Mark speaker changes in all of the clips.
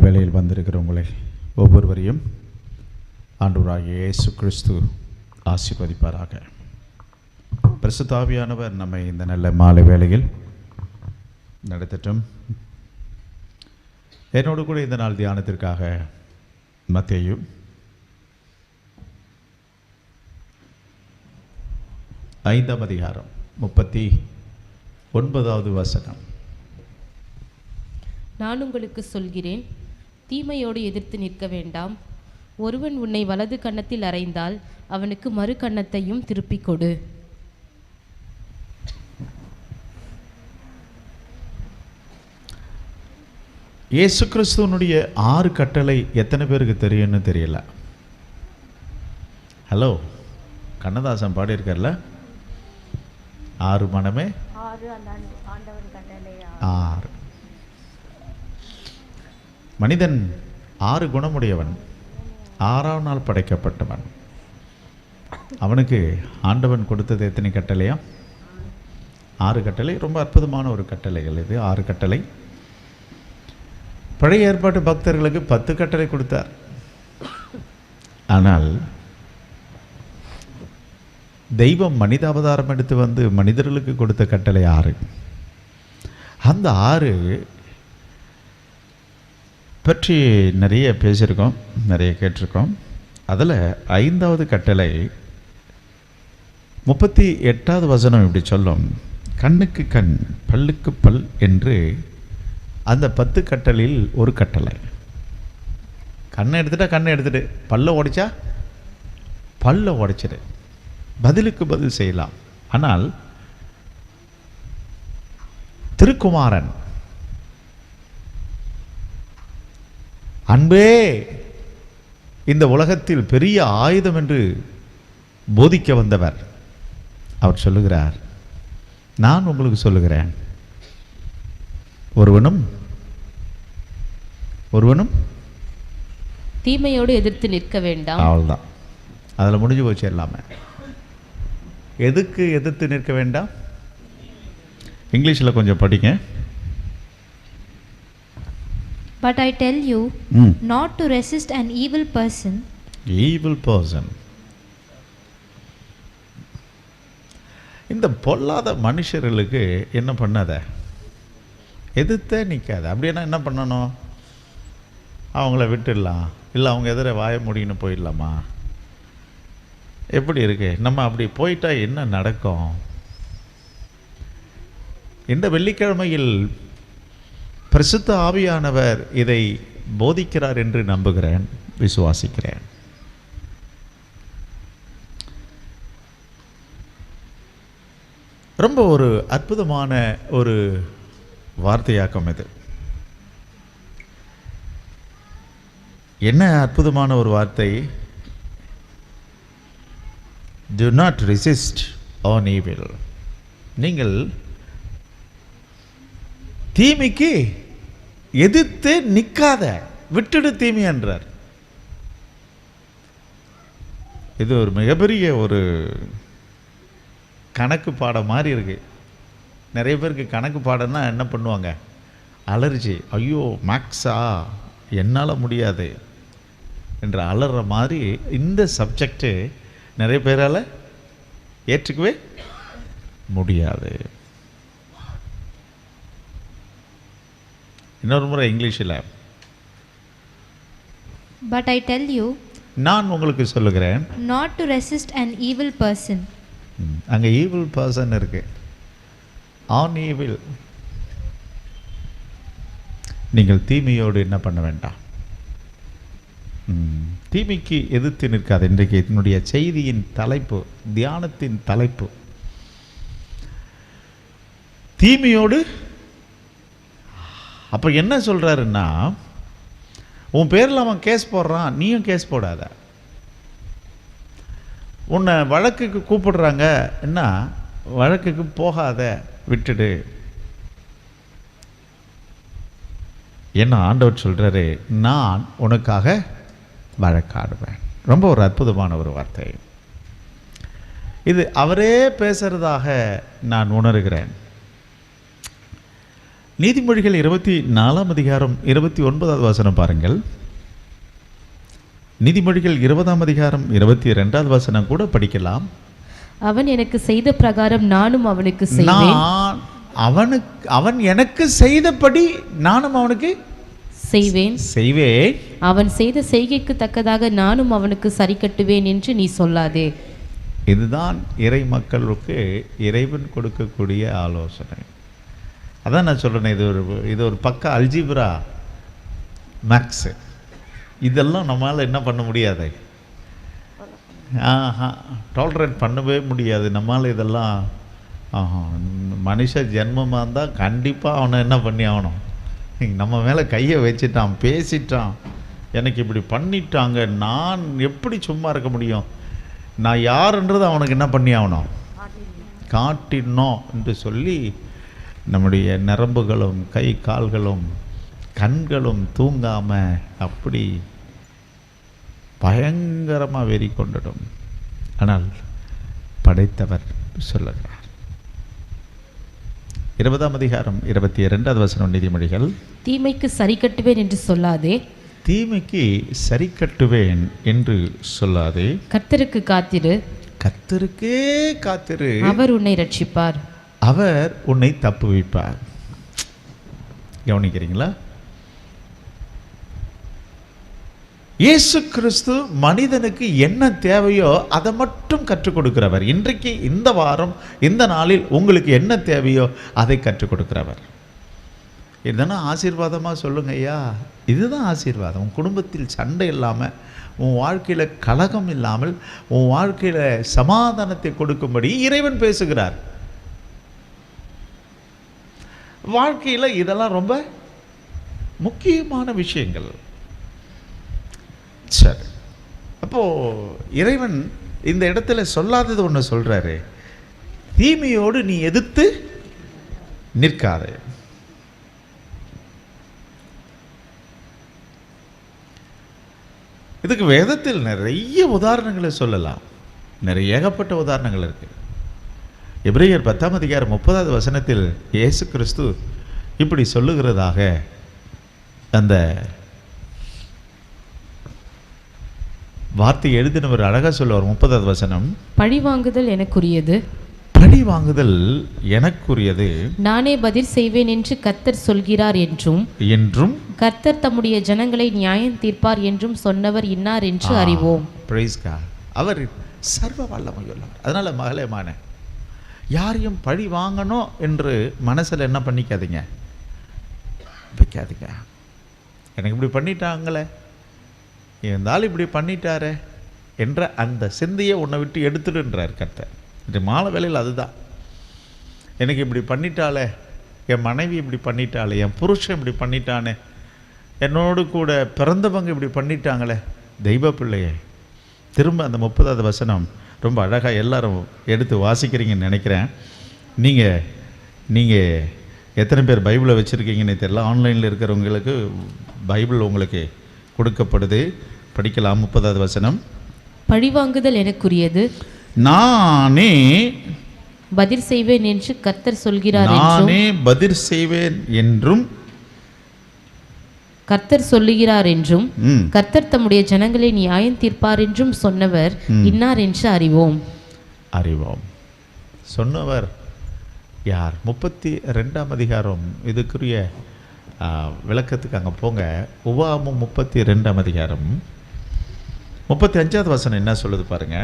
Speaker 1: வேளையில் வந்திருக்கிற உங்களை ஒவ்வொருவரையும் ஆண்டவராகிய இயேசு கிறிஸ்து ஆசீர்வதிப்பாராக. பரிசுத்த ஆவியானவர் நம்மை இந்த நல்ல மாலை வேளையில் நடத்தட்டும். என்னோடு கூட இந்த நாள் தியானத்திற்காக மத்தேயு 5ஆம் அதிகாரம் 39வது வசனம்.
Speaker 2: நான் உங்களுக்கு சொல்கிறேன், தீமையோடு எதிர்த்து நிற்க வேண்டாம். ஒருவன் உன்னை வலது கன்னத்தில் அறைந்தால் அவனுக்கு மறு கன்னத்தையும் திருப்பிக் கொடு.
Speaker 1: இயேசு கிறிஸ்துவனுடைய 6 கட்டளை எத்தனை பேருக்கு தெரியும்னு தெரியல. ஹலோ, கண்ணதாசன் பாடியிருக்கார்ல, 6 மனமே 6. மனிதன் 6 குணமுடையவன், 6ஆம் நாள் படைக்கப்பட்டவன். அவனுக்கு ஆண்டவன் கொடுத்தது எத்தனை கட்டளையா? 6 கட்டளை. ரொம்ப அற்புதமான ஒரு கட்டளைகள் இது. 6 கட்டளை. பழைய ஏற்பாட்டு பக்தர்களுக்கு 10 கட்டளை கொடுத்தார். ஆனால் தெய்வம் மனித அவதாரம் எடுத்து வந்து மனிதர்களுக்கு கொடுத்த கட்டளை 6. அந்த 6 பற்றி நிறைய பேசியிருக்கோம், நிறைய கேட்டிருக்கோம். அதில் 5வது கட்டளை 38வது வசனம் இப்படி சொல்லும்: கண்ணுக்கு கண், பல்லுக்கு பல் என்று. அந்த 10 கட்டளையில் ஒரு கட்டளை, கண்ணை எடுத்துட்டா கண்ணை எடுத்துட்டு, பல்ல உடைச்சா பல்ல உடைச்சிடு, பதிலுக்கு பதில் செய்யலாம். ஆனால் திருக்குமாரன் அன்பே இந்த உலகத்தில் பெரிய ஆயுதம் என்று போதிக்க வந்தவர். அவர் சொல்லுகிறார், நான் உங்களுக்கு சொல்லுகிறேன், ஒருவனும்
Speaker 2: தீமையோடு எதிர்த்து நிற்க வேண்டாம்.
Speaker 1: அவ்வளோதான், அதில் முடிஞ்சு போச்சு எல்லாமே. எதுக்கு எதிர்த்து நிற்க வேண்டாம்? இங்கிலீஷில் கொஞ்சம் படிங்க.
Speaker 3: But I tell you not to resist an evil person.
Speaker 1: Evil person. இந்த பொல்லாத மனுஷர்களுக்கு என்ன பண்ணாத, எதிர்த்தே நிற்காத. அப்படின்னா என்ன பண்ணணும்? அவங்கள விட்டுடலாம், இல்லை அவங்க எதிர வாய முடின்னு போயிடலாமா? எப்படி இருக்கு? நம்ம அப்படி போயிட்டா என்ன நடக்கும்? இந்த வெள்ளிக்கிழமையில் பரிசுத்த ஆவியானவர் இதை போதிக்கிறார் என்று நம்புகிறேன், விசுவாசிக்கிறேன். ரொம்ப ஒரு அற்புதமான ஒரு வார்த்தையாக்கம் இது. என்ன அற்புதமான ஒரு வார்த்தை! Do not resist on evil. நீங்கள் தீமைக்கு எதிர்த்து நிற்காத, விட்டுடு தீமை என்றார். இது ஒரு மிகப்பெரிய ஒரு கணக்கு பாடம் மாதிரி இருக்கு. நிறைய பேருக்கு கணக்கு பாடம்னா என்ன பண்ணுவாங்க? அலர்ஜி. ஐயோ மேக்ஸா, என்னால் முடியாது என்று அலற மாதிரி இந்த சப்ஜெக்டு நிறைய பேரால் ஏற்றுக்கவே முடியாது. இன்னொரு முறை இங்கிலீஷில்,
Speaker 3: But I tell you,
Speaker 1: நான் உங்களுக்கு சொல்லுகிறேன்,
Speaker 3: not to resist an evil person.
Speaker 1: அங்கே ஈவில் பர்சன் இருக்கு. On evil. நீங்கள் தீமையோடு என்ன பண்ண வேண்டாம், தீமைக்கு எதிர்த்து நிற்காது. இன்றைக்கு என்னுடைய செய்தியின் தலைப்பு, தியானத்தின் தலைப்பு, தீமையோடு. அப்போ என்ன சொல்கிறாருன்னா, உன் பேரில் அவன் கேஸ் போடுறான், நீயும் கேஸ் போடாத. உன்னை வழக்குக்கு கூப்பிடுறாங்க, என்ன வழக்குக்கு போகாத, விட்டுடு. என்ன ஆண்டவர் சொல்கிறாரு, நான் உனக்காக வழக்காடுவேன். ரொம்ப ஒரு அற்புதமான ஒரு வார்த்தை இது. அவரே பேசுகிறதாக நான் உணர்கிறேன். நீதிமொழிகள் 24ஆம் அதிகாரம் 29வது வசனம் பாருங்கள். நீதிமொழிகள் 20ஆம் அதிகாரம் 22வது வசனம் கூட படிக்கலாம்.
Speaker 2: அவன் எனக்கு செய்த பிரகாரம் நானும் அவனுக்கு செய்வேன்.
Speaker 1: அவன் எனக்கு செய்தபடி நானும் அவனுக்கு செய்வேன்.
Speaker 2: அவன் செய்த செய்கைக்கு தக்கதாக நானும் அவனுக்கு சரி கட்டுவேன் என்று நீ சொல்லாதே.
Speaker 1: இதுதான் இறை மக்களுக்கு இறைவன் கொடுக்கக்கூடிய ஆலோசனை. அதான் நான் சொல்றேன், இது ஒரு பக்க அல்ஜிப்ரா மேக்ஸ். இதெல்லாம் நம்மளால் என்ன பண்ண முடியாது, டாலரேட் பண்ணவே முடியாது நம்மளால். இதெல்லாம் மனுஷ ஜென்மமாக இருந்தால் கண்டிப்பாக அவனை என்ன பண்ணி ஆகணும். நம்ம மேலே கையை வச்சுட்டான், பேசிட்டான், எனக்கு இப்படி பண்ணிட்டாங்க, நான் எப்படி சும்மா இருக்க முடியும், நான் யாருன்றது அவனுக்கு என்ன பண்ணி ஆகணும், காட்டினோம் என்று சொல்லி நம்முடைய நரம்புகளும் கை கால்களும் கண்களும் தூங்காமல் அப்படி பயங்கரமாக வெறி கொண்டிடும். ஆனால் படைத்தவர் சொல்லுகிறார். 20ஆம் அதிகாரம் 22வது வசனம் நீதிமொழிகள்.
Speaker 2: தீமைக்கு சரி கட்டுவேன் என்று சொல்லாதே.
Speaker 1: தீமைக்கு சரி கட்டுவேன் என்று சொல்லாதே.
Speaker 2: கர்த்தருக்கு காத்திரு.
Speaker 1: கர்த்தருக்கே காத்திரு.
Speaker 2: அவர் உன்னை ரட்சிப்பார்.
Speaker 1: அவர் உன்னை தப்புவிப்பார். கவனிக்கிறீங்களா? இயேசு கிறிஸ்து மனிதனுக்கு என்ன தேவையோ அதை மட்டும் கற்றுக் கொடுக்கிறவர். இன்றைக்கு இந்த வாரம் இந்த நாளில் உங்களுக்கு என்ன தேவையோ அதை கற்றுக் கொடுக்கிறவர். இதுதானே ஆசீர்வாதமாக சொல்லுங்க ஐயா. இதுதான் ஆசீர்வாதம். உன் குடும்பத்தில் சண்டை இல்லாமல், உன் வாழ்க்கையில் கலகம் இல்லாமல், உன் வாழ்க்கையில் சமாதானத்தை கொடுக்கும்படி இறைவன் பேசுகிறார். வாழ்க்கையில் இதெல்லாம் ரொம்ப முக்கியமான விஷயங்கள். சரி, அப்போ இறைவன் இந்த இடத்துல சொல்லாதது ஒன்று சொல்றாரு, தீமையோடு நீ எதிர்த்து நிற்காதே. இதுக்கு வேதத்தில் நிறைய உதாரணங்களை சொல்லலாம், நிறைய ஏகப்பட்ட உதாரணங்கள் இருக்கு. எபிரேயர் 10ஆம் அதிகாரம் 30வது வசனத்தில் இயேசு கிறிஸ்து இப்படி சொல்லுகிறதாக அந்த வார்த்தை எழுதினவர் அழகா சொல்லுவார். 30வது வசனம்,
Speaker 2: பழி வாங்குதல் எனக்குரியது.
Speaker 1: பழி வாங்குதல் எனக்குரியது, நானே
Speaker 2: பதில் செய்வேன் என்று கர்த்தர் சொல்கிறார் என்றும் கர்த்தர் தம்முடைய ஜனங்களை நியாயம் தீர்ப்பார் என்றும் சொன்னவர் இன்னார் என்று அறிவோம்.
Speaker 1: Price God. அவர் சர்வ வல்லமையுள்ளவர். அதனால மகளேமான யாரையும் பழி வாங்கணும் என்று மனசில் என்ன பண்ணிக்காதீங்க, வைக்காதீங்க. எனக்கு இப்படி பண்ணிட்டாங்களே, இருந்தாலும் இப்படி பண்ணிட்டாரே என்ற அந்த சிந்தையை உன்னை விட்டு எடுத்துடுன்றார் கர்த்தர். இது மாலை வேளையில் அதுதான். எனக்கு இப்படி பண்ணிட்டாலே, என் மனைவி இப்படி பண்ணிட்டாளே, என் புருஷன் இப்படி பண்ணிட்டானே, என்னோடு கூட பிறந்தவங்க இப்படி பண்ணிட்டாங்களே. தெய்வ பிள்ளையே, திரும்ப அந்த 30வது வசனம் ரொம்ப அழகாக எல்லாரும் எடுத்து வாசிக்கிறீங்கன்னு நினைக்கிறேன். நீங்கள் எத்தனை பேர் பைபிளை வச்சுருக்கீங்கன்னு தெரியல. ஆன்லைனில் இருக்கிறவங்களுக்கு பைபிள் உங்களுக்கு கொடுக்கப்படுது, படிக்கலாம். 30வது வசனம்,
Speaker 2: பழிவாங்குதல் எனக்குரியது,
Speaker 1: நானே
Speaker 2: பதில் செய்வேன் என்று கர்த்தர் சொல்கிறார்.
Speaker 1: நானே பதில் செய்வேன் என்றும்
Speaker 2: கர்த்தர் சொல்லுகிறார் என்றும் கர்த்தர் தம்முடைய ஜனங்களை நியாயம் தீர்ப்பார் என்றும் சொன்னவர் இன்னார் என்று அறிவோம்.
Speaker 1: சொன்னவர் யார்? 32ஆம் அதிகாரம். இதுக்குரிய விளக்கத்துக்கு அங்கே போங்க. உபாகமம் 32ஆம் அதிகாரம் 35வது வசனம் என்ன சொல்லுது பாருங்க.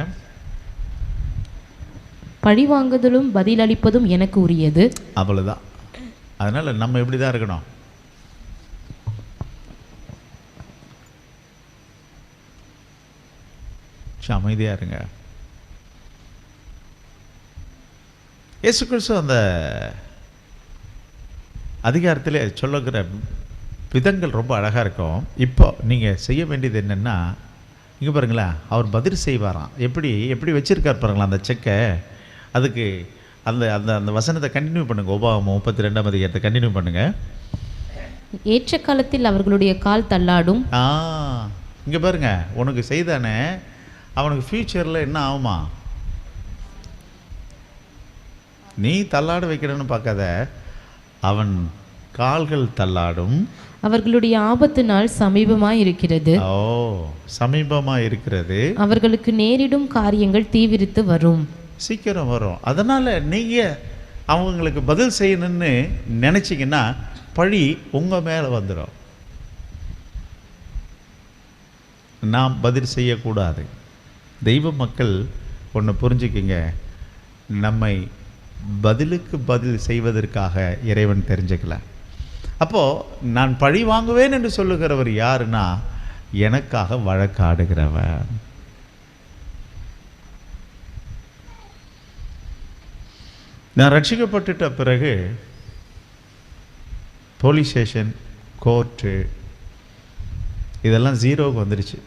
Speaker 2: பழிவாங்குதலும் பதிலளிப்பதும் எனக்கு உரியது.
Speaker 1: அவ்வளவுதான். அதனால நம்ம எப்படி தான் இருக்கணும், அமைதியா இருங்க. இயேசு கிறிஸ்து அந்த அதிகாரத்தில் சொல்லுகிற விதங்கள் ரொம்ப அழகாக இருக்கும். இப்போ நீங்கள் செய்ய வேண்டியது என்னென்னா, இங்கே பாருங்களேன், அவர் பதில் செய்வாராம். எப்படி வச்சுருக்கார் பாருங்களா அந்த செக்கை. அதுக்கு அந்த அந்த அந்த வசனத்தை கண்டினியூ பண்ணுங்கள். உபாகமம் 32ஆம் அதிகாரத்தை கண்டினியூ பண்ணுங்கள்.
Speaker 2: ஏற்ற காலத்தில் அவர்களுடைய கால் தள்ளாடும்.
Speaker 1: இங்கே பாருங்க, உனக்கு செய்தானே அவனுக்கு ஃப்யூச்சரில் என்ன ஆகுமா? நீ தள்ளாட வைக்கிறன்னு பார்க்காத, அவன் கால்கள் தள்ளாடும்.
Speaker 2: அவர்களுடைய ஆபத்து நாள் சமீபமாய் இருக்கிறது.
Speaker 1: ஓ, சமீபமாக இருக்கிறது.
Speaker 2: அவர்களுக்கு நேரிடும் காரியங்கள் தீவிரித்து வரும்.
Speaker 1: சீக்கிரம் வரும். அதனால் நீங்கள் அவங்களுக்கு பதில் செய்யணும்னு நினச்சிங்கன்னா பழி உங்கள் மேலே வந்துடும். நாம் பதில் செய்யக்கூடாது. தெய்வ மக்கள் ஒன்று புரிஞ்சுக்கிங்க, நம்மை பதிலுக்கு பதில் செய்வதற்காக இறைவன் தெரிஞ்சுக்கல. அப்போது நான் பழி வாங்குவேன் என்று சொல்லுகிறவர் யாருன்னா, எனக்காக வழக்காடுகிறவன். நான் ரட்சிக்கப்பட்டுட்ட பிறகு போலீஸ் ஸ்டேஷன், கோர்ட்டு இதெல்லாம் ஜீரோவுக்கு வந்துடுச்சு.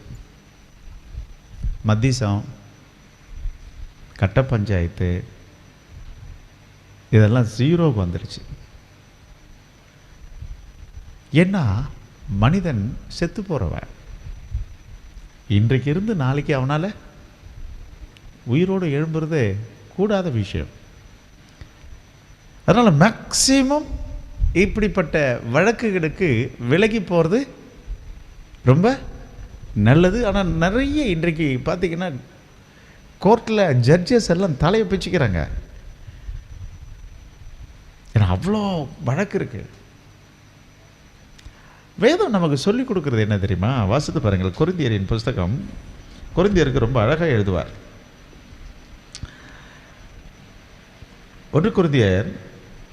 Speaker 1: மத்திசம், கட்ட பஞ்சாயத்து இதெல்லாம் ஜீரோவுக்கு வந்துடுச்சு. ஏன்னா மனிதன் செத்து போகிறவன். இன்றைக்கு இருந்து நாளைக்கு அவனால் உயிரோடு எழும்புறது கூடாத விஷயம். அதனால் மேக்சிமம் இப்படிப்பட்ட வழக்குகளுக்கு விலகி போகிறது ரொம்ப நல்லது. ஆனால் நிறைய இன்றைக்கு பார்த்திங்கன்னா கோர்ட்டில் ஜட்ஜஸ் எல்லாம் தலையை பிச்சுக்கிறாங்க. ஏன்னா அவ்வளோ வழக்கு இருக்குது. வேதம் நமக்கு சொல்லிக் கொடுக்குறது என்ன தெரியுமா? வாசித்து பாருங்கள். கொரிந்தியரின் புஸ்தகம், கொரிந்தியருக்கு ரொம்ப அழகாக எழுதுவார். 1 கொரிந்தியர்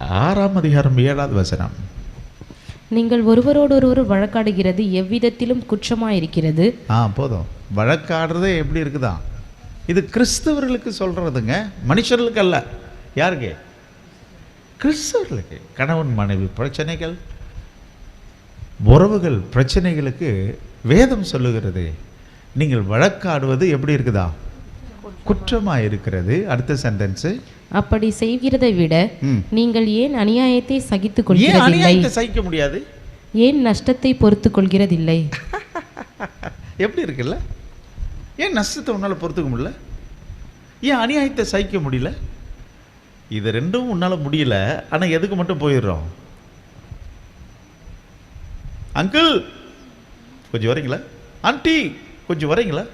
Speaker 1: 6ஆம் அதிகாரம் 7வது வசனம்.
Speaker 2: நீங்கள் ஒருவரோடொருவர் வழக்காடுகிறது எவ்விதத்திலும் குற்றமாயிருக்கிறது.
Speaker 1: போதும். வழக்காடுறதே எப்படி இருக்குதா? இது கிறிஸ்தவர்களுக்கு சொல்கிறதுங்க, மனுஷர்களுக்கு அல்ல. யாருக்கு? கிறிஸ்தவர்களுக்கு. கணவன் மனைவி பிரச்சனைகள், உறவுகள் பிரச்சனைகளுக்கு வேதம் சொல்லுகிறது நீங்கள் வழக்காடுவது எப்படி இருக்குதா? குற்றமாக இருக்கிறது. அடுத்த சென்டென்ஸு,
Speaker 2: அப்படி செய்கிறதை விட நீங்கள் ஏன் அநியாயத்தை சகித்துக்
Speaker 1: ஏன்
Speaker 2: கொள்கிறதில்லை?
Speaker 1: அநியாயத்தை சகிக்க முடியாது?
Speaker 2: ஏன் நஷ்டத்தை பொறுத்து கொள்கிறதில்லை?
Speaker 1: எப்படி இருக்குல்ல? ஏன் நஷ்டத்தை உன்னால் பொறுத்துக்க முடியல? ஏன் அநியாயத்தை சகிக்க முடியல? இது ரெண்டும் உன்னால் முடியல. ஆனால் எதுக்கு மட்டும் போயிடுறோம்? அங்கிள் கொஞ்சம் வரீங்களா? ஆண்டி கொஞ்சம் வரீங்களா?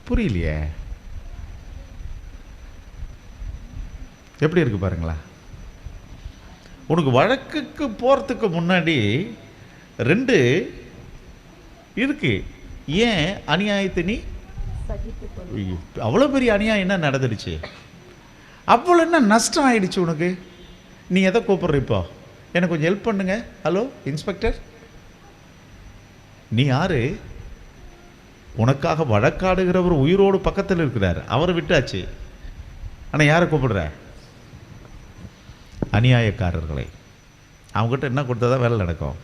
Speaker 1: புரியலையே. எப்படி இருக்கு பாருங்களா? உனக்கு வழக்குக்கு போகிறதுக்கு முன்னாடி 2 இருக்கு. ஏன் அநியாயத்தை நீ அவ்வளோ பெரிய அநியாயம் என்ன நடந்துடுச்சு? அவ்வளோ என்ன நஷ்டம் ஆயிடுச்சு உனக்கு? நீ எதை கூப்பிட்ற? இப்போ எனக்கு கொஞ்சம் ஹெல்ப் பண்ணுங்க. ஹலோ இன்ஸ்பெக்டர், நீ யாரு? உனக்காக வழக்காடுகிறவர் உயிரோடு பக்கத்தில் இருக்கிறார், அவரை விட்டாச்சு. ஆனால் யாரை கூப்பிடுற? அநியாயக்காரர்களை. அவங்ககிட்ட என்ன கொடுத்தா தான் வேலை நடக்கும்?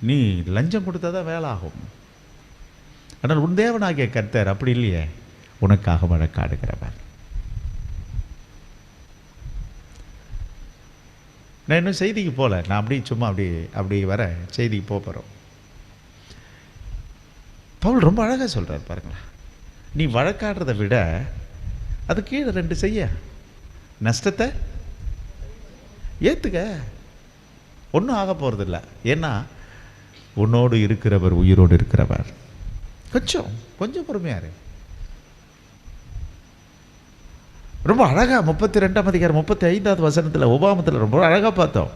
Speaker 1: நீ லஞ்சம் கொடுத்தா தான் வேலை ஆகும். ஆனால் உன் தேவனாகிய கர்த்தர் அப்படி இல்லையே, உனக்காக வழக்காடுகிறவர். நான் இன்னும் செய்திக்கு போகல. நான் அப்படி சும்மா அப்படி வர செய்திக்கு போகிறோம். பவுல் ரொம்ப அழகாக சொல்கிறார் பாருங்களா. நீ வழக்காடுறதை விட அது கீழே 2 செய்ய. நஷ்டத்தை ஏற்றுக்க, ஒன்றும் ஆக போகிறதில்ல. ஏன்னா உன்னோடு இருக்கிறவர் உயிரோடு இருக்கிறவர். கொஞ்சம் பொறுமையாரு. ரொம்ப அழகாக 32ஆம் அதிகாரம் 35வது வசனத்தில் உபாமத்தில் ரொம்ப அழகாக பார்த்தோம்.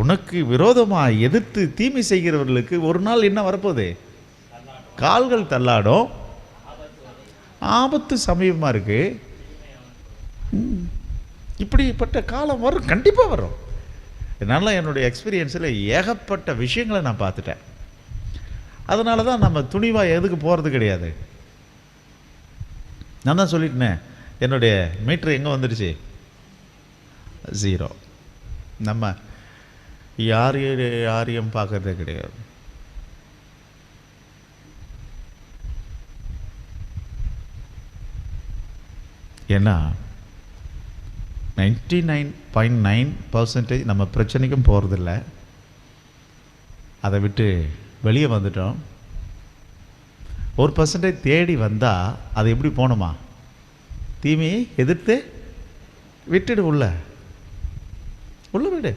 Speaker 1: உனக்கு விரோதமாக எதிர்த்து தீமை செய்கிறவர்களுக்கு ஒரு நாள் என்ன வரப்போகுது? கால்கள் தள்ளாடும், ஆபத்து சமீபமாக இருக்கு. இப்படிப்பட்ட காலம் வரும், கண்டிப்பாக வரும். இதனால என்னுடைய எக்ஸ்பீரியன்ஸில் ஏகப்பட்ட விஷயங்களை நான் பார்த்துட்டேன். அதனால தான் நம்ம துணிவாக எதுக்கு போகிறது கிடையாது. நான் தான் சொல்லிட்டேனே, என்னுடைய மீட்ரு எங்கே வந்துடுச்சு? 0. நம்ம யாரையும் பார்க்கறதே கிடையாது. ஏன்னா 99.9% நம்ம பிரச்சனைக்கும் போகிறதில்ல. அதை விட்டு வெளியே வந்துட்டோம். 1% தேடி வந்தால் அது எப்படி போகணுமா? தீமையை எதிர்த்து விட்டுடு உள்ள. உள்ள விடு.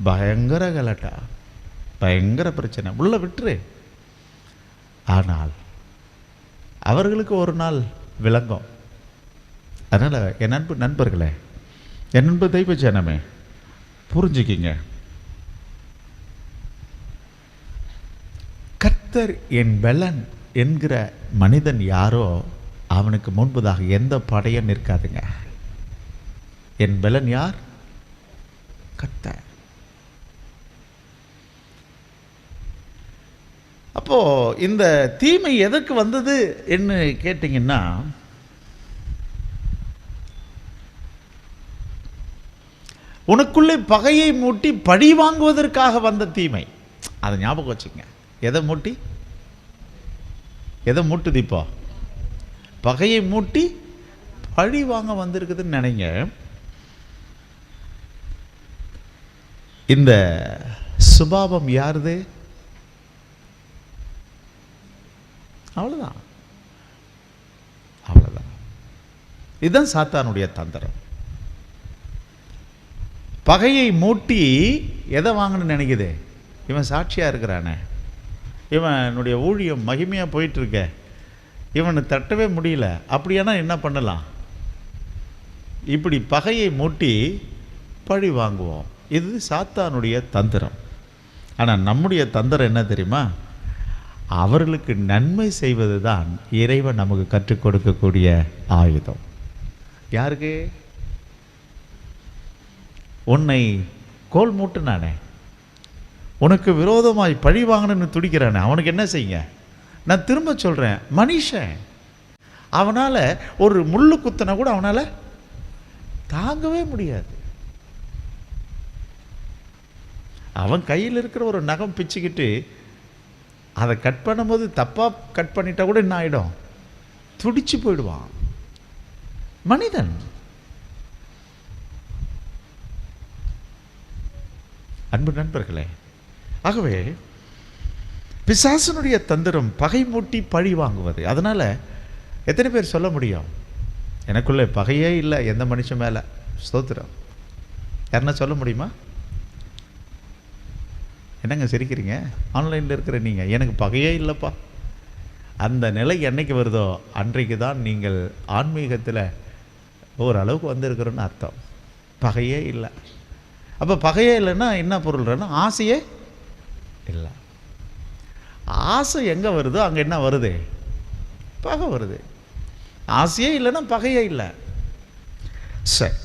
Speaker 1: பயங்கர கலாட்டா, பயங்கர பிரச்சனை, உள்ள விட்டுரு. ஆனால் அவர்களுக்கு ஒரு நாள் விளங்கும். அதனால் என் நண்பர்களே, என் நண்பு தெய்வ ஜனமே, புரிஞ்சுக்கிங்க. கர்த்தர் என் பெலன் என்கிற மனிதன் யாரோ அவனுக்கு முன்பதாக எந்த படையும் நிற்காதுங்க. என் பெலன் யார்? கர்த்தர். அப்போ இந்த தீமை எதற்கு வந்தது என்று கேட்டீங்கன்னா, உனக்குள்ளே பகையை மூட்டி பழி வாங்குவதற்காக வந்த தீமை. அதை ஞாபகம் வச்சுங்க. எதை மூட்டி? எதை மூட்டுது? இப்போ பகையை மூட்டி பழி வாங்க வந்திருக்குதுன்னு நினைங்க. இந்த சுபாவம் யாருது? அவ்வளவுதான், அவ்வளவுதான். இதுதான் சாத்தானுடைய தந்திரம். பகையை மூட்டி எதை வாங்கணும்னு நினைக்குது? இவன் சாட்சியா இருக்கிறானே, இவனுடைய ஊழியம் மகிமையா போயிட்டு இருக்க, இவனை தட்டவே முடியல, அப்படியானா என்ன பண்ணலாம்? இப்படி பகையை மூட்டி பழி வாங்குவோம். இது சாத்தானுடைய தந்திரம். ஆனால் நம்முடைய தந்திரம் என்ன தெரியுமா? அவர்களுக்கு நன்மை செய்வது தான் இறைவன் நமக்கு கற்றுக் கொடுக்கக்கூடிய ஆயுதம். யாருக்கு? உன்னை கோல் மூட்டுனானே, உனக்கு விரோதமாய் பழி வாங்கணும்னு துடிக்கிறானே, அவனுக்கு என்ன செய்யுங்க? நான் திரும்ப சொல்கிறேன், மனுஷன் அவனால் ஒரு முள்ளு குத்தினா கூட அவனால் தாங்கவே முடியாது. அவன் கையில் இருக்கிற ஒரு நகம் பிச்சுக்கிட்டு அதை கட் பண்ணும்போது தப்பாக கட் பண்ணிட்டா கூட என்ன ஆகிடும்? துடிச்சு போயிடுவான் மனிதன். அன்பு நண்பர்களே, ஆகவே பிசாசனுடைய தந்திரம் பகை மூட்டி பழி வாங்குவது. அதனால் எத்தனை பேர் சொல்ல முடியும், எனக்குள்ளே பகையே இல்லை எந்த மனுஷன் மேலே? ஸ்தோத்திரம். யாருன்னா சொல்ல முடியுமா? என்னங்க சிரிக்கிறீங்க? ஆன்லைனில் இருக்கிற நீங்கள், எனக்கு பகையே இல்லைப்பா. அந்த நிலை என்னைக்கு வருதோ அன்றைக்கு தான் நீங்கள் ஆன்மீகத்தில் ஓரளவுக்கு வந்திருக்கிறோன்னு அர்த்தம். பகையே இல்லை. அப்போ பகையே இல்லைன்னா என்ன பொருள்னா, ஆசையே இல்லை. ஆசை எங்கே வருதோ அங்கே என்ன வருது? பகை வருது. ஆசையே இல்லைன்னா பகையே இல்லை. சரி,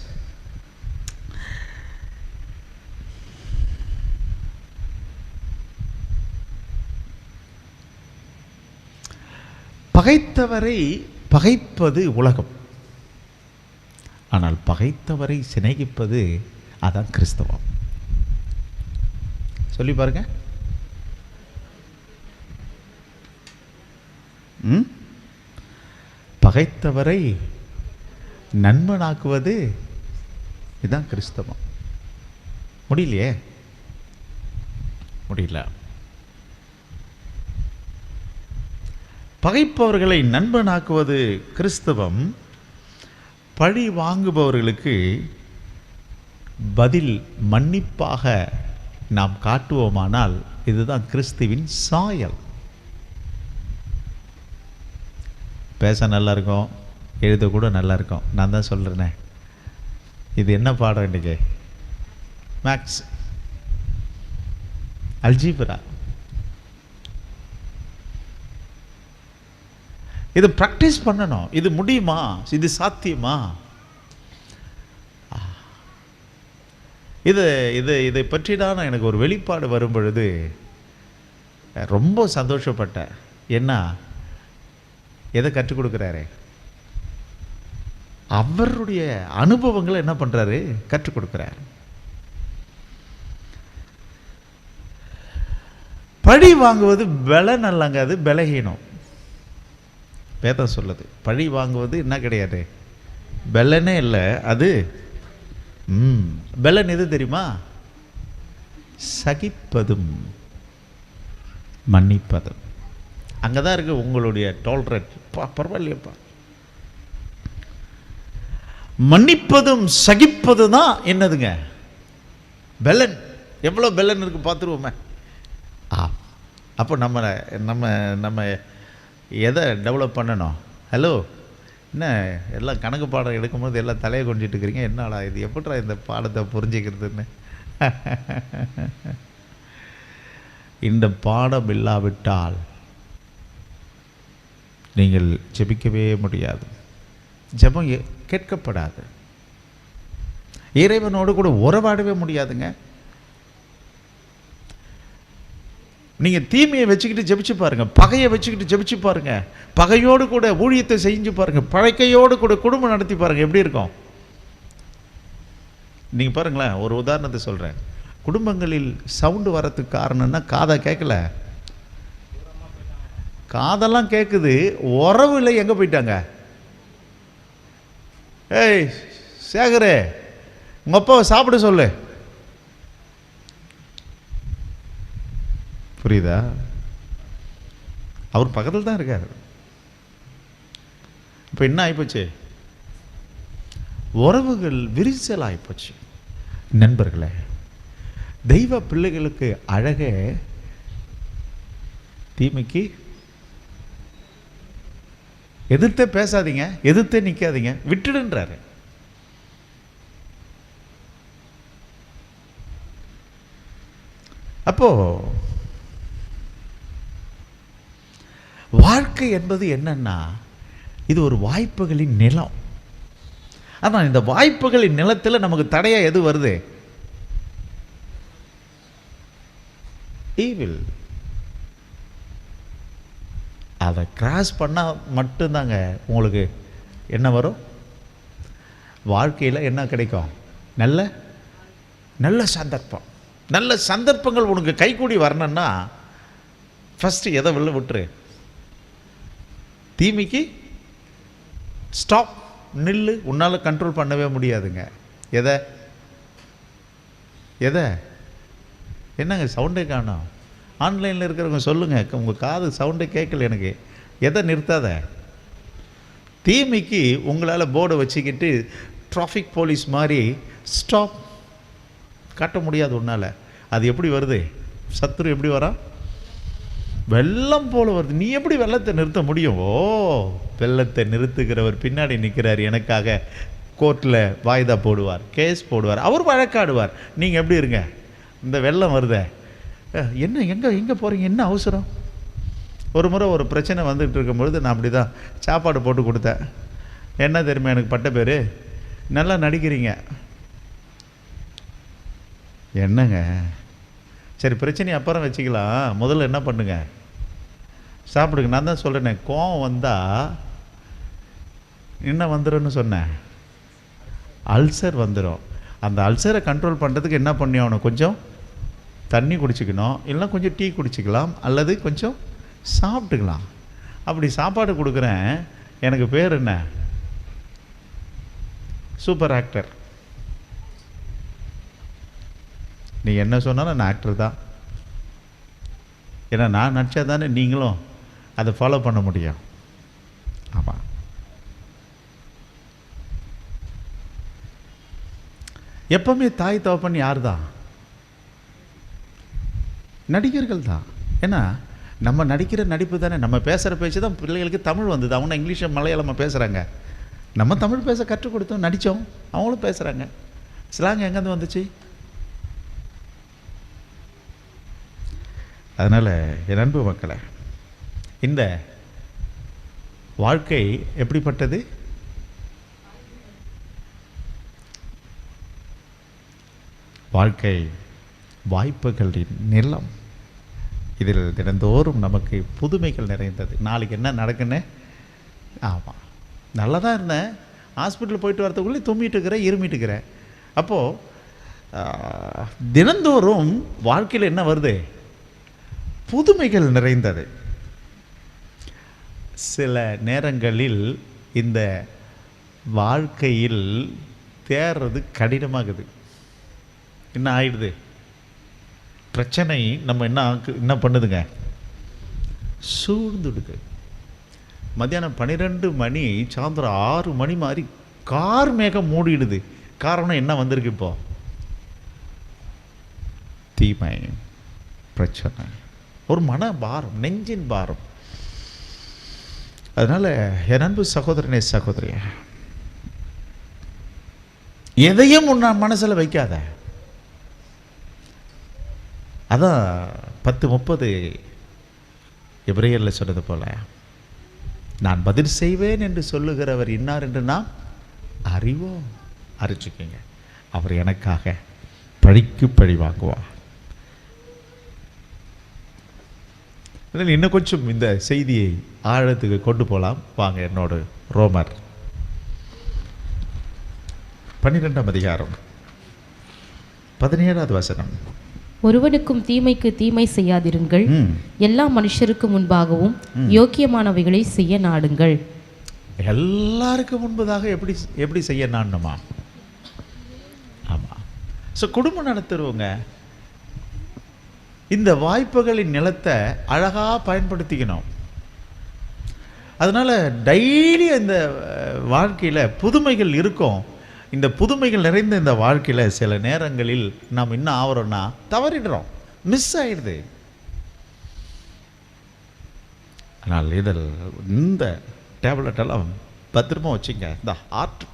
Speaker 1: பகைத்தவரை பகைப்பது உலகம், ஆனால் பகைத்தவரை சிநேகிப்பது அதான் கிறிஸ்தவம். சொல்லி பாருங்க. பகைத்தவரை நண்பனாக்குவது இதுதான் கிறிஸ்தவம். முடியலையே, முடியல. பகைப்பவர்களை நண்பனாக்குவது கிறிஸ்தவம். பழி வாங்குபவர்களுக்கு பதில் மன்னிப்பாக நாம் காட்டுவோமானால் இதுதான் கிறிஸ்துவின் சாயல். பேச நல்லா இருக்கும், எழுத கூட நல்லா இருக்கும். நான் தான் சொல்கிறேனே, இது என்ன பாடம் இன்றைக்கி? Maths, algebra. இது ப்ராக்டிஸ் பண்ணணும். இது முடியுமா? இது சாத்தியமா? இதை பற்றி தான் எனக்கு ஒரு வெளிப்பாடு வரும் பொழுது ரொம்ப சந்தோஷப்பட்டேன். என்ன எதை கற்றுக் கொடுக்குறாரு? அவருடைய அனுபவங்களை என்ன பண்ணுறாரு? கற்றுக் கொடுக்குறாரு. பழி வாங்குவது பலன் அல்லங்க, அது பலகீனம். வேதம் சொல்லுது பழி வாங்குவது என்ன கிடையாது, பலனே இல்லை. அது பலன் எது தெரியுமா? சகிப்பதும் மன்னிப்பதும். அங்கே தான் இருக்குது உங்களுடைய டாலரேட். பரவாயில்லையப்பா. மன்னிப்பதும் சகிப்பது தான் என்னதுங்க? பெலன். எவ்வளோ பெலன் இருக்கு பார்த்துருவோமே. அப்போ நம்ம நம்ம நம்ம எதை டெவலப் பண்ணணும்? ஹலோ, என்ன எல்லாம் கணக்கு பாடம் எடுக்கும்போது எல்லாம் தலையை கொஞ்சிட்டு இருக்கிறீங்க, என்னடா இது, எப்படிடா இந்த பாடத்தை புரிஞ்சுக்கிறதுன்னு? இந்த பாடம் இல்லாவிட்டால் நீங்கள் ஜெபிக்கவே முடியாது. ஜெபம் கேட்கப்படாது. இறைவனோடு கூட உறவாடவே முடியாதுங்க. நீங்கள் தீமையை வச்சுக்கிட்டு ஜெபிச்சு பாருங்க, பகையை வச்சுக்கிட்டு ஜெபிச்சு பாருங்க, பகையோடு கூட ஊழியத்தை செஞ்சு பாருங்க, பழைக்கையோடு கூட குடும்பம் நடத்தி பாருங்க, எப்படி இருக்கும்? நீங்கள் பாருங்களேன், ஒரு உதாரணத்தை சொல்கிறேன். குடும்பங்களில் சவுண்டு வரத்துக்கு காரணம்னா காதை கேட்கல, காதெல்லாம் கேட்குது, உறவுல எங்கே போயிட்டாங்க? ஏய் சேகரே, உங்கள் அப்பாவை சாப்பிட சொல்லு. புரியுதா? அவர் பக்கத்தில் தான் இருக்கார். இப்போ என்ன ஆகிப்போச்சு? உறவுகள் விரிசல் ஆகிப்போச்சு. நண்பர்களே, தெய்வ பிள்ளைகளுக்கு அழகே தீமைக்கு எதிர்த்தே பேசாதீங்க, எதிர்த்தே நிற்காதீங்க, விட்டுடுன்றாரு. அப்போ வாழ்க்கை என்பது என்னன்னா, இது ஒரு வாய்ப்புகளின் நிலம். ஆனால் இந்த வாய்ப்புகளின் நிலத்தில் நமக்கு தடையா எது வருது? ஈவில். அதை கிராஸ் பண்ணால் மட்டும்தாங்க உங்களுக்கு என்ன வரும்? வாழ்க்கையில் என்ன கிடைக்கும்? நல்ல நல்ல சந்தர்ப்பம். நல்ல சந்தர்ப்பங்கள் உனக்கு கைகூடி வரணும்னா ஃபஸ்ட்டு எதை வெளில விட்டுரு? தீமைக்கு ஸ்டாப், நில்லு. உன்னால் கண்ட்ரோல் பண்ணவே முடியாதுங்க. எதை எதை என்னங்க சவுண்டே காணோம்? ஆன்லைனில் இருக்கிறவங்க சொல்லுங்கள், உங்கள் காது சவுண்டே கேட்கல எனக்கு. எதை நிறுத்தாத? தீமைக்கு உங்களால் போர்டை வச்சுக்கிட்டு டிராஃபிக் போலீஸ் மாதிரி ஸ்டாப் காட்ட முடியாது உன்னால். அது எப்படி வருது? சத்துரு எப்படி வரா? வெள்ளம் போல வருது. நீ எப்படி வெள்ளத்தை நிறுத்த முடியும்? ஓ, வெள்ளத்தை நிறுத்துகிறவர் பின்னாடி நிற்கிறார், எனக்காக கோர்ட்டில் வாய்தா போடுவார், கேஸ் போடுவார், அவர் வழக்காடுவார். நீங்கள் எப்படி இருங்க? இந்த வெள்ளம் வருத, என்ன எங்கே போகிறீங்க, என்ன அவசரம்? ஒரு முறை ஒரு பிரச்சனை வந்துட்டு இருக்கும்பொழுது நான் அப்படி தான் சாப்பாடு போட்டு கொடுத்தேன். என்ன தெரியுமா எனக்கு பட்ட பேர்? நல்லா நடிக்கிறீங்க. என்னங்க, சரி பிரச்சனையை அப்புறம் வச்சுக்கலாம், முதல்ல என்ன பண்ணுங்க, சாப்பிடுங்க. நான் தான் சொல்கிறேனே, கோவம் வந்தால் என்ன வந்துடும்னு சொன்னேன்? அல்சர் வந்துடும். அந்த அல்சரை கண்ட்ரோல் பண்ணுறதுக்கு என்ன பண்ணி ஆகணும்? கொஞ்சம் தண்ணி குடிச்சிக்கணும், இல்லைன்னா கொஞ்சம் டீ குடிச்சிக்கலாம், அல்லது கொஞ்சம் சாப்பிட்டுக்கலாம். அப்படி சாப்பாடு கொடுக்குறேன். எனக்கு பேர் என்ன? Super actor. நீ என்ன சொன்னாலும் நான் ஆக்டர் தான். ஏன்னா நான் நடிச்சா தானே நீங்களும் அதை ஃபாலோ பண்ண முடியும். ஆமாம். எப்பவுமே தாய் தகப்பன் யார் தான்? நடிகர்கள் தான். ஏன்னா நம்ம நடிக்கிற நடிப்பு தானே, நம்ம பேசுகிற பேச்சு தான் பிள்ளைகளுக்கு தமிழ் வந்தது. அவங்க இங்கிலீஷை மலையாளமாக பேசுகிறாங்க, நம்ம தமிழ் பேச கற்றுக் கொடுத்தோம், நடித்தோம், அவங்களும் பேசுகிறாங்க. ஸ்லாங் எங்கேருந்து வந்துச்சு? அதனால் என் அன்பு மக்களை, இந்த வாழ்க்கை எப்படிப்பட்டது? வாழ்க்கை வாய்ப்புகளின் நிலம். இதில் தினந்தோறும் நமக்கு புதுமைகள் நிறைந்தது. நாளைக்கு என்ன நடக்குன்னு? ஆமாம், நல்லா தான் இருந்தேன், ஹாஸ்பிட்டல் போயிட்டு வரதுக்குள்ளே தும்மிட்டு இருக்கிறேன், இருமிட்டு இருக்கிறேன். அப்போது தினந்தோறும் வாழ்க்கையில் என்ன வருது? புதுமைகள் நிறைந்தது. சில நேரங்களில் இந்த வாழ்க்கையில் தேர்றது கடினமாகுது. என்ன ஆயிடுது? பிரச்சனை நம்ம என்ன பண்ணுதுங்க? சூழ்ந்துடுது. மத்தியானம் 12 மணி, சாயந்தரம் 6 மணி மாதிரி கார் மேகம் மூடிடுது. காரணம் என்ன வந்திருக்கு? இப்போ தீமை, பிரச்சனை, ஒரு மன பாரம், நெஞ்சின் பாரம். அதனால என் அன்பு சகோதரனே, சகோதரியே, எதையும் உன் மனசில் வைக்காத. அதான் 10:30 எபிரேயரில் சொன்னது போல, நான் பதில் செய்வேன் என்று சொல்லுகிறவர் இன்னார் என்று நாம் அறிவோம். அறிச்சுக்கங்க, அவர் எனக்காக பழிக்கு பழி வாங்குவார். இன்னும் கொஞ்சம் இந்த செய்தியை ஆழத்துக்கு கொண்டு போகலாம். வாங்க என்னோடு ரோமர் 12ஆம் அதிகாரம் 17வது வசனம்.
Speaker 2: ஒருவனுக்கும் தீமைக்கு தீமை செய்யாதிருங்கள், எல்லா மனுஷருக்கு முன்பாகவும் யோக்கியமானவைகளை செய்ய நாடுங்கள்.
Speaker 1: எல்லாருக்கும் முன்பதாக எப்படி செய்ய நாடணுமா? ஆமாம். ஸோ குடும்பம் நடத்துறவங்க இந்த வாய்ப்புகளின் நிலத்தை அழகாக பயன்படுத்திக்கணும். அதனால் டெய்லி இந்த வாழ்க்கையில் புதுமைகள் இருக்கும். இந்த புதுமைகள் நிறைந்த இந்த வாழ்க்கையில் சில நேரங்களில் நாம் என்ன ஆகிறோம்னா தவறிடுறோம், மிஸ் ஆயிடுது. ஆனால் இந்த டேப்லெட்டெல்லாம் பத்திரமா வச்சுங்க. இந்த ஹார்ட்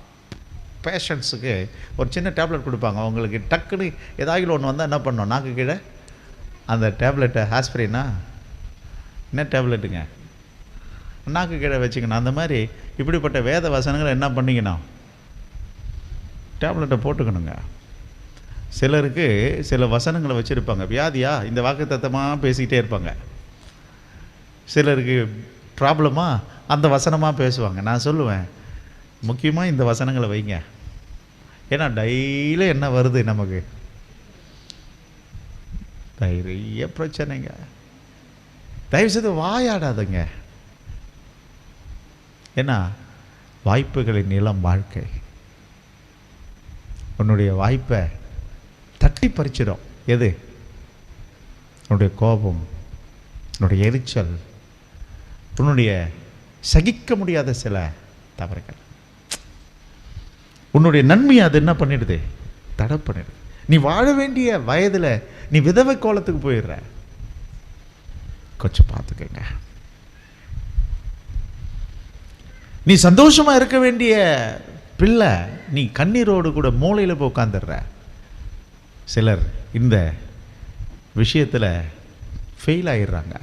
Speaker 1: பேஷண்ட்ஸுக்கு ஒரு சின்ன டேப்லெட் கொடுப்பாங்க. அவங்களுக்கு டக்குன்னு ஏதாவது ஒன்று வந்தால் என்ன பண்ணோம்? நாக்கு கீழே அந்த டேப்லெட்டை, ஆஸ்பிரினா என்ன டேப்லெட்டுங்க, நாக்கு கீழே வச்சுக்கணும். அந்த மாதிரி இப்படிப்பட்ட வேத வசனங்களை என்ன பண்ணிக்கணும்? டேப்லெட்டை போட்டுக்கணுங்க. சிலருக்கு சில வசனங்களை வச்சுருப்பாங்க. வியாதியா இந்த வாக்குத்தத்தமாக பேசிக்கிட்டே இருப்பாங்க. சிலருக்கு ப்ராப்ளமாக அந்த வசனமாக பேசுவாங்க. நான் சொல்லுவேன், முக்கியமாக இந்த வசனங்களை வைங்க. ஏன்னா டெய்லி என்ன வருது நமக்கு? நிறைய பிரச்சனைங்க. தயவுசெய்து வாயாடாதுங்க. ஏன்னா வாய்ப்புகளின் நிலம் வாழ்க்கை. உன்னுடைய வாய்ப்பை தட்டி பறிச்சிடும். எது? உன்னுடைய கோபம், உன்னுடைய எரிச்சல், உன்னுடைய சகிக்க முடியாத சில தவறுகள், உன்னுடைய நன்மையை அது என்ன பண்ணிடுது? தடை பண்ணிடுது. நீ வாழ வேண்டிய வயதில் நீ விதவை கோலத்துக்கு போயிடுற. கொஞ்சம் பார்த்துக்கங்க. நீ சந்தோஷமாக இருக்க வேண்டிய பிள்ளை நீ கண்ணீரோடு கூட மூளையில் போய் உட்காந்துடுற. சிலர் இந்த விஷயத்தில் ஃபெயில் ஆகிடுறாங்க.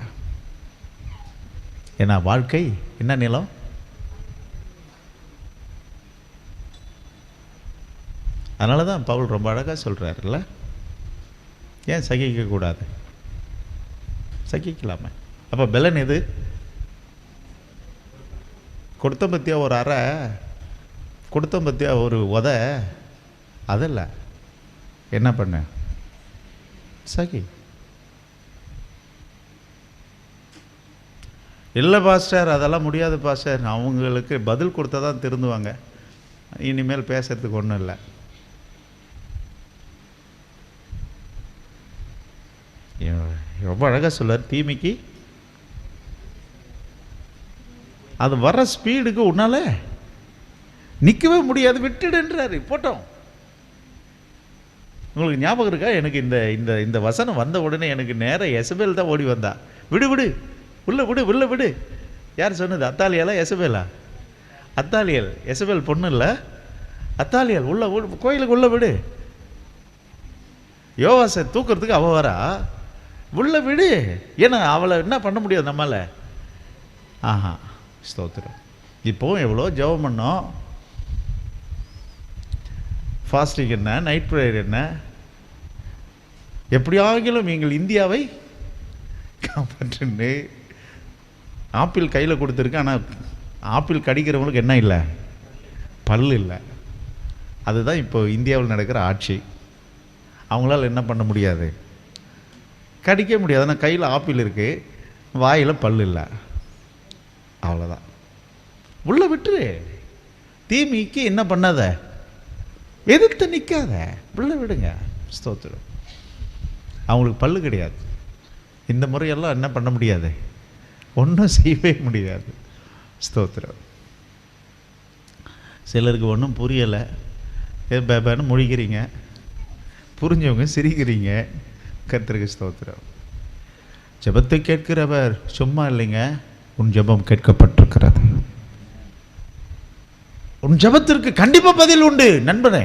Speaker 1: ஏன்னா வாழ்க்கை என்ன நிலம்? அதனால தான் பவுல் ரொம்ப அழகாக சொல்கிறாருல்ல, ஏன் சகிக்கக்கூடாது? சகிக்கலாமே. அப்போ பெலன் எது? கொடுத்த பற்றியா ஒரு அறை, கொடுத்த பற்றியா ஒரு உதை, அதில்ல. என்ன பண்ண? சகி. இல்லை பாஸ்டர், அதெல்லாம் முடியாது பாஸ்டர், அவங்களுக்கு பதில் கொடுத்தா தான் திருந்துவாங்க, இனிமேல் பேசுறதுக்கு ஒன்றும் இல்லை. ரொம்ப அழகாக சொல்லார், தீமைக்கு அது வர ஸ்பீடுக்கு உன்னால நிற்கவே முடியாது, விட்டுடுன்றாரு. போட்டோம். உங்களுக்கு ஞாபகம் இருக்கா? எனக்கு இந்த இந்த இந்த வசனம் வந்த உடனே எனக்கு நேரம் எசபேல் தான் ஓடி வந்தா. விடு விடு, உள்ள விடு, உள்ள விடு. யார் சொன்னது? அத்தாலியாலா எசபேலா? அத்தாலியல். எசபேல் பொண்ணு இல்லை, அத்தாலியல். உள்ள கோயிலுக்கு உள்ள விடு. யோவாசை தூக்கிறதுக்கு அவ வரா, உள்ள விடு. ஏன்னா அவளை என்ன பண்ண முடியாது நம்மால. ஆஹா, ஸ்தோத்திரம். இப்போவும் எவ்வளோ ஜெபம் பண்ணோம், ஃபாஸ்டிங் என்ன, நைட் ப்ரேயர் என்ன, எப்படியாகிலும் எங்கள் இந்தியாவை காப்பாற்றுன்னு ஆப்பிள் கையில் கொடுத்துருக்கு. ஆனால் ஆப்பிள் கடிக்கிறவங்களுக்கு என்ன இல்லை? பல் இல்லை. அதுதான் இப்போ இந்தியாவில் நடக்கிற ஆட்சி. அவங்களால என்ன பண்ண முடியாது? கடிக்க முடியாது. ஆனால் கையில் ஆப்பிள் இருக்குது, வாயில் பல் இல்லை. அவ்வளோதான். உள்ள விட்டுரு. தீமைக்கு என்ன பண்ணாத? எதிர்த்து நிற்காத, உள்ள விடுங்க. ஸ்தோத்திரம். அவங்களுக்கு பல்லு கிடையாது. இந்த முறையெல்லாம் என்ன பண்ண முடியாது? ஒன்றும் செய்யவே முடியாது. ஸ்தோத்திரம். சிலருக்கு ஒன்றும் புரியலை, பேபான்னு முழிக்கிறீங்க, புரிஞ்சவங்க சிரிக்கிறீங்க. கர்த்தருக்கு ஸ்தோத்திரம். ஜெபத்தை கேட்கிறவர் சும்மா இல்லைங்க, உன் ஜெபம் கேட்கப்பட்டிருக்கிறது. உன் ஜெபத்திற்கு கண்டிப்பாக பதில் உண்டு நண்பனே.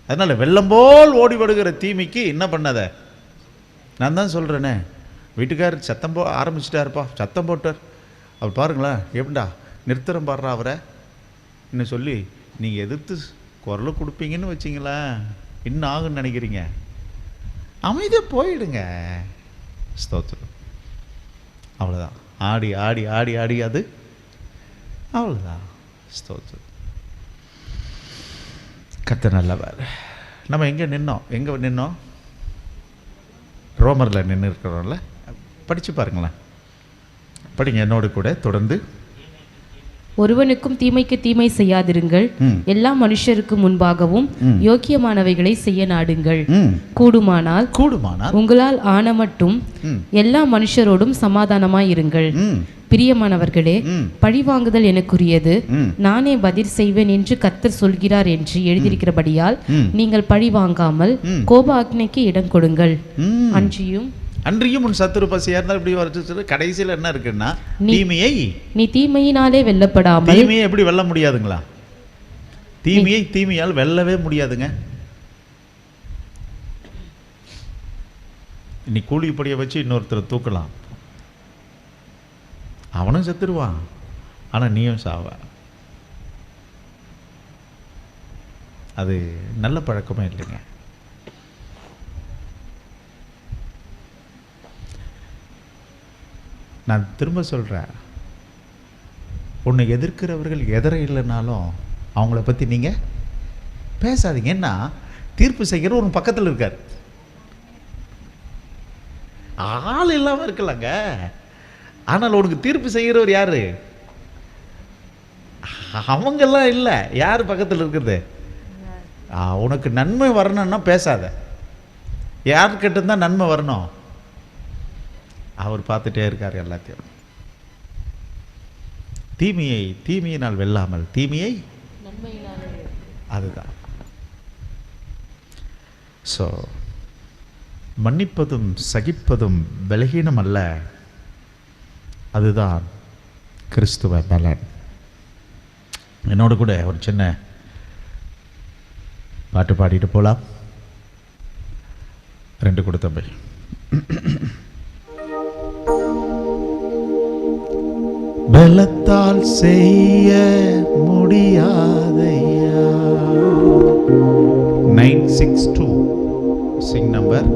Speaker 1: அதனால் வெள்ளம் போல் ஓடி வருகிற தீமைக்கு என்ன பண்ணாத. நான் தான் சொல்கிறேனே, வீட்டுக்காரர் சத்தம் ஆரம்பிச்சிட்டாருப்பா, சத்தம் போட்டார். அவர் பாருங்களேன் எப்படிடா நிறுத்தரம் பாடுறா அவரை இன்னும் சொல்லி நீங்கள் எதிர்த்து குரலை கொடுப்பீங்கன்னு வச்சிங்களேன், இன்னும் ஆகுன்னு நினைக்கிறீங்க. அமைதியாக போயிடுங்க. ஸ்தோத்திரம். அவ்வளோதான். ஆடி ஆடி ஆடி ஆடி அது அவ்வளோதான். ஸ்தோத்திரம். கர்த்தர் நல்லவர். நம்ம எங்கே நின்னோம்? ரோமரில் நின்று இருக்கிறோம்ல, படித்து பாருங்களேன். படிங்க என்னோடு கூட தொடர்ந்து.
Speaker 2: ஒருவனுக்கும் தீமைக்கு தீமை செய்யாதிருங்கள், எல்லா மனுஷருக்கு முன்பாகவும் யோக்கியமானவைகளை செய்ய நாடுங்கள். கூடுமானால் உங்களால் ஆன மட்டும் எல்லா மனுஷரோடும் சமாதானமாயிருங்கள். பிரியமானவர்களே, பழிவாங்குதல் எனக்குரியது, நானே பதில் செய்வேன் என்று கர்த்தர் சொல்கிறார் என்று எழுதியிருக்கிறபடியால் நீங்கள் பழி வாங்காமல் கோப ஆக்னைக்கு இடம் கொடுங்கள். அன்றியும்
Speaker 1: உன் சத்துரு பசியா இருந்தால் இப்படி வர கடைசியில் என்ன இருக்குன்னா,
Speaker 2: நீ தீமையினாலே வெல்லப்படாமல்.
Speaker 1: தீமையை எப்படி வெல்ல முடியாதுங்களா? தீமையால் வெல்லவே முடியாதுங்க. நீ கூலிப்படியை வச்சு இன்னொருத்தரை தூக்கலாம், அவனும் செத்துருவான், ஆனால் நீயும் சாவ. அது நல்ல பழக்கமே இல்லைங்க. நான் திரும்ப சொல்கிறேன், உன்னை எதிர்க்கிறவர்கள் எதிர இல்லைனாலும் அவங்கள பற்றி நீங்கள் பேசாதீங்க. ஏன்னா தீர்ப்பு செய்கிற ஒரு பக்கத்தில் இருக்கார், ஆள் இல்லாமல் இருக்கலாங்க. ஆனால் உனக்கு தீர்ப்பு செய்கிறவர் யார்? அவங்கெல்லாம் இல்லை. யார் பக்கத்தில் இருக்கிறது? உனக்கு நன்மை வரணும்னா பேசாத. யார்கிட்ட தான் நன்மை வரணும்? அவர் பார்த்துட்டே இருக்கார் எல்லாத்தையும். தீமையினால் வெல்லாமல் தீமையை அதுதான். ஸோ மன்னிப்பதும் சகிப்பதும் பலகீனம் அல்ல, அதுதான் கிறிஸ்துவ பலன். என்னோட கூட ஒரு சின்ன பாட்டு பாடிட்டு போகலாம். 2 கொடுத்தம்பை. பலத்தால் செய்ய முடியாதையா. 962 சிங் நம்பர்.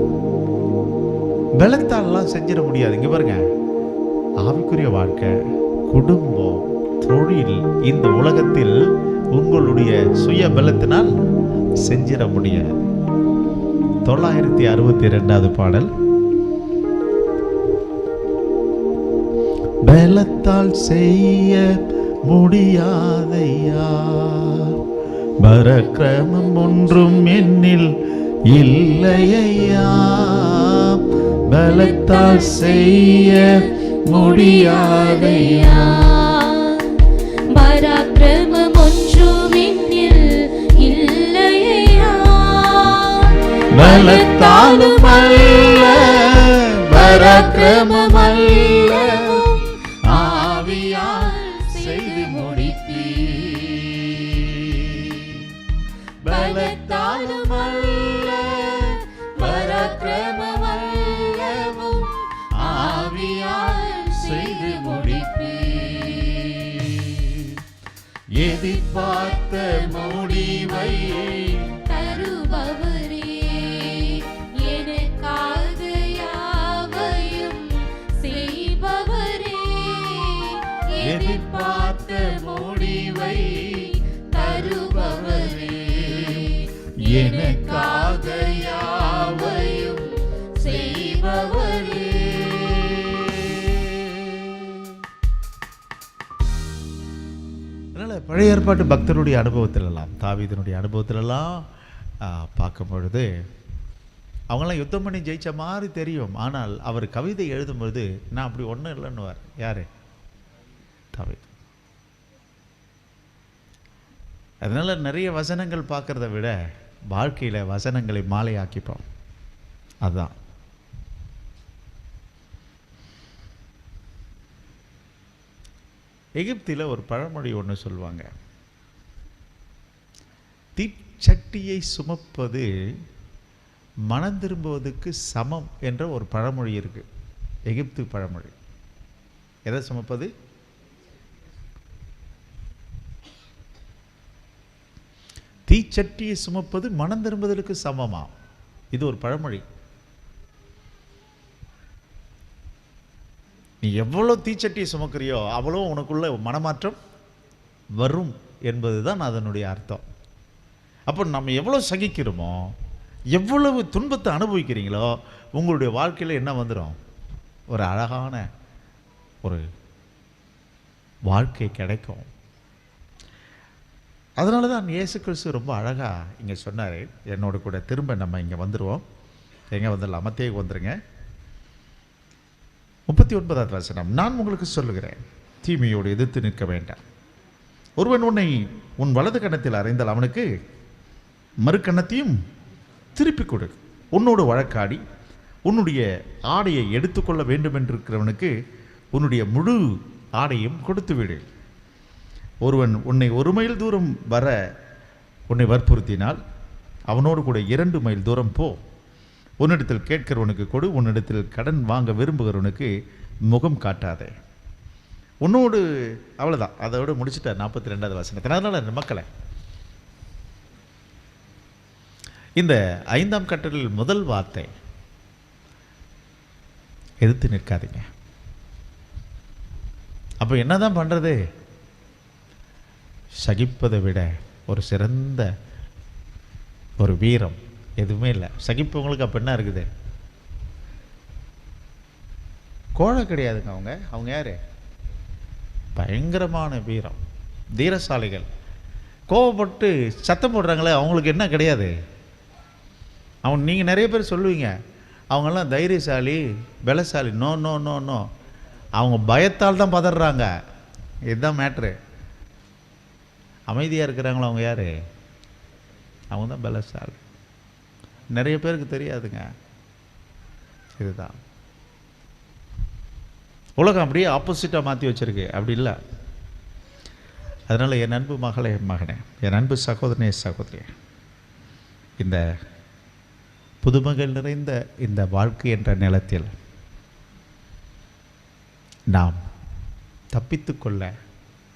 Speaker 1: பலத்தால்லாம் செஞ்சிட முடியாது. இங்க பாருங்க, ஆவிக்குரிய வாழ்க்கை, குடும்பம், தொழில், இந்த உலகத்தில் உங்களுடைய சுய பலத்தினால் செஞ்சிட முடியாது. 962வது பாடல். பலத்தால் செய்ய முடியாதையா, பரக்கிரமம் ஒன்றும் என்னில் இல்லையா. பலத்தால் செய்ய முடியாதையா,
Speaker 2: பராக்கிரமம் ஒன்றும் என்னில் இல்லையா.
Speaker 1: பலத்தாலும் அல்ல, பராக்கிரமம் அல்ல, ஆவியால் செய்து முடிப்பீ. பலத்தாலும் அல்ல, பராக்கிரமம் அல்லவும், ஆவியால் செய்து முடிப்பீ. எதிர்பார்த்த முடிவை
Speaker 2: தருபவரே, எனக்காக யாவையும் செய்பவரே.
Speaker 1: எதிர்பார்த்த முடிவை தருபவரே, எனக்காக யாவையும் செய்பவரே. அதனால் பழைய ஏற்பாட்டு பக்தருடைய அனுபவத்திலெல்லாம், தாவீதினுடைய அனுபவத்திலெல்லாம் பார்க்கும் பொழுது அவங்களாம் யுத்தம் பண்ணி ஜெயித்த மாதிரி தெரியும். ஆனால் அவர் கவிதை எழுதும்பொழுது நான் அப்படி ஒன்றும் இல்லைன்னுவார். யார்? தாவீது. அதனால் நிறைய வசனங்கள் பார்க்குறத விட வாழ்க்கையில் வசனங்களை மாலையாக்கிப்போம். அதுதான். எகிப்தில் ஒரு பழமொழி ஒன்று சொல்லுவாங்க, தீச்சட்டியை சுமப்பது மனம் திரும்புவதற்கு சமம் என்ற ஒரு பழமொழி இருக்கு. எகிப்து பழமொழி. எதை சுமப்பது? தீச்சட்டியை சுமப்பது மனம் திரும்புவதற்கு சமமா? இது ஒரு பழமொழி. நீ எவ்வளோ தீச்சட்டியை சுமக்கிறியோ அவ்வளோ உனக்குள்ள மனமாற்றம் வரும் என்பதுதான் அதனுடைய அர்த்தம். அப்போ நம்ம எவ்வளோ சகிக்கிறோமோ, எவ்வளவு துன்பத்தை அனுபவிக்கிறீங்களோ, உங்களுடைய வாழ்க்கையில் என்ன வந்துடும்? ஒரு அழகான ஒரு வாழ்க்கை கிடைக்கும். அதனால தான் இயேசு கிறிஸ்து ரொம்ப அழகாக இங்கே சொன்னார். என்னோட கூட திரும்ப நம்ம இங்கே வந்துடுவோம். எங்கே வந்துடலாம்? மத்தேயுக்கு வந்துடுங்க. 39வது வசனம். நான் உங்களுக்கு சொல்லுகிறேன், தீமையோடு எதிர்த்து நிற்க வேண்டாம். ஒருவன் உன்னை உன் வலது கன்னத்தில் அறைந்தால் அவனுக்கு மறு கன்னத்தையும் திருப்பி கொடு. உன்னோடு வழக்காடி உன்னுடைய ஆடையை எடுத்துக்கொள்ள வேண்டும் என்றிருக்கிறவனுக்கு உன்னுடைய முழு ஆடையும் கொடுத்து விடு. ஒருவன் உன்னை 1 மைல் தூரம் வர உன்னை வற்புறுத்தினால் அவனோடு கூட 2 மைல் தூரம் போ. உன்னிடத்தில் கேட்கிறவனுக்கு கொடு, உன்னிடத்தில் கடன் வாங்க விரும்புகிறவனுக்கு முகம் காட்டாதே. உன்னோடு அவ்வளோதான். அதோடு முடிச்சுட்டார் 42வது வசனத்தை. அதனால் மக்களை, இந்த 5ஆம் கட்டளையில் முதல் வார்த்தை, எதிர்த்து நிற்காதீங்க. அப்போ என்னதான் பண்ணுறது? சகிப்பதை விட ஒரு சிறந்த ஒரு வீரம் எதுவுமே இல்லை. சகிப்பவங்களுக்கு அப்போ என்ன இருக்குது? கோழை கிடையாதுங்க. அவங்க யார்? பயங்கரமான வீரம், தீரசாலிகள். கோவப்பட்டு சத்தம் போடுறாங்களே, அவங்களுக்கு என்ன கிடையாது? நீங்கள் நிறைய பேர் சொல்லுவீங்க அவங்கெல்லாம் தைரியசாலி, பலசாலி. நோ நோ நோ நோ, அவங்க பயத்தால் தான் பதறாங்க. இதுதான் மேட்ரு. அமைதியாக இருக்கிறாங்களோ அவங்க யார்? அவங்க தான் பலசாலி. நிறைய பேருக்கு தெரியாதுங்க. இதுதான் உலகம் அப்படியே ஆப்போசிட்டாக மாற்றி வச்சிருக்கு. அப்படி இல்லை. அதனால் என் அன்பு மகளே, மகனே, என் அன்பு சகோதரனே, சகோதரியே, இந்த புதுமகள் நிறைந்த இந்த வாழ்க்கை என்ற நிலத்தில் நாம் தப்பித்து கொள்ள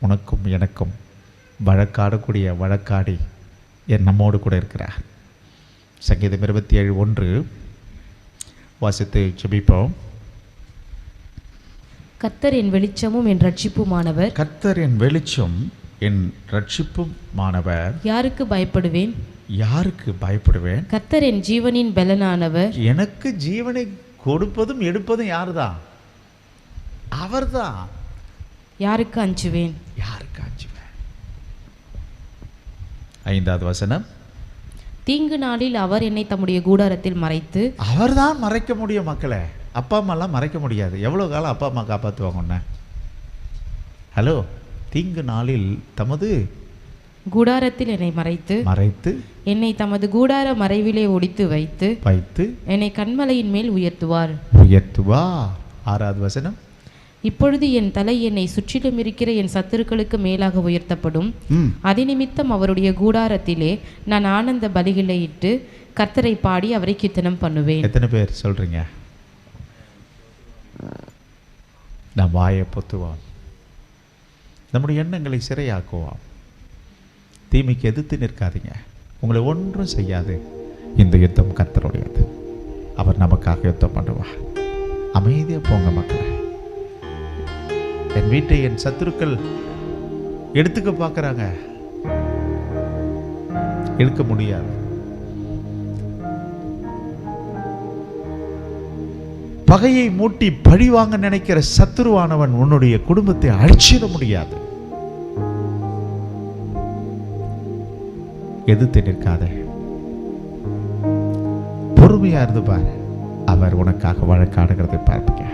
Speaker 1: உனக்கும் எனக்கும் வழக்காடக்கூடிய வழக்காடி என் நம்மோடு கூட இருக்கிறார். சங்கீதம் 27:1 வாசித்து ஜெபிப்போம்.
Speaker 2: கர்த்தர் என் வெளிச்சமும் என் ரட்சிப்புமானவர்.
Speaker 1: கர்த்தர் என் வெளிச்சம் என் ரட்சிப்புமானவர்.
Speaker 2: யாருக்கு பயப்படுவேன்?
Speaker 1: யாருக்கு பயப்படுவேன்?
Speaker 2: கர்த்தர் என் ஜீவனின் பலனானவர். எனக்கு
Speaker 1: ஜீவனை கொடுப்பதும் எடுப்பதும் யாருதான்? அவர்தான்.
Speaker 2: யாருக்கு அஞ்சுவேன்?
Speaker 1: யாருக்கு அஞ்சுவேன்? 5வது வசனம்.
Speaker 2: தீங்கு நாளில் அவர் என்னை தம்முடைய கூடாரத்தில் மறைத்து.
Speaker 1: அவர்தான் மறைக்க முடியும் மக்களை. அப்பா அம்மாலாம் மறைக்க முடியாது. எவ்வளோ காலம் அப்பா அம்மா காப்பாற்றுவாங்க உன்னை? ஹலோ. தீங்கு நாளில் தமது
Speaker 2: கூடாரத்தில் என்னை மறைத்து என்னை தமது கூடார மறைவிலே ஒடித்து வைத்து என்னை கன்மலையின் மேல் உயர்த்துவார்.
Speaker 1: 6வது வசனம்.
Speaker 2: இப்பொழுது என் தலை என்னை சுற்றிலும் இருக்கிற என் சத்துருக்களுக்கு மேலாக உயர்த்தப்படும். அதிநிமித்தம் அவருடைய கூடாரத்திலே நான் ஆனந்த பலிகளை இட்டு கர்த்தரை பாடி அவரை கீர்த்தனம் பண்ணுவேன்.
Speaker 1: எத்தனை பேர் சொல்றீங்க? நாம் வாயை பொத்துவோம், நம்முடைய எண்ணங்களை சிறையாக்குவோம். தீமைக்கு எதிர்த்து நிற்காதீங்க. உங்களை ஒன்றும் செய்யாது. இந்த யுத்தம் கர்த்தருடையது. அவர் நமக்காக யுத்தம் பண்ணுவார். அமைதியாக போங்க மக்களை. என் வீட்டை என் சத்துருக்கள் எடுத்துக்க பார்க்குறாங்க, எடுக்க முடியாது. பகையை மூட்டி பழி வாங்க நினைக்கிற சத்துருவானவன் உன்னுடைய குடும்பத்தை அழிச்சிட முடியாது. எதிர்த்து நிற்காத, பொறுமையா இருந்து பாரு. அவர் உனக்காக வழக்காடுகிறதை பார்ப்பீங்க.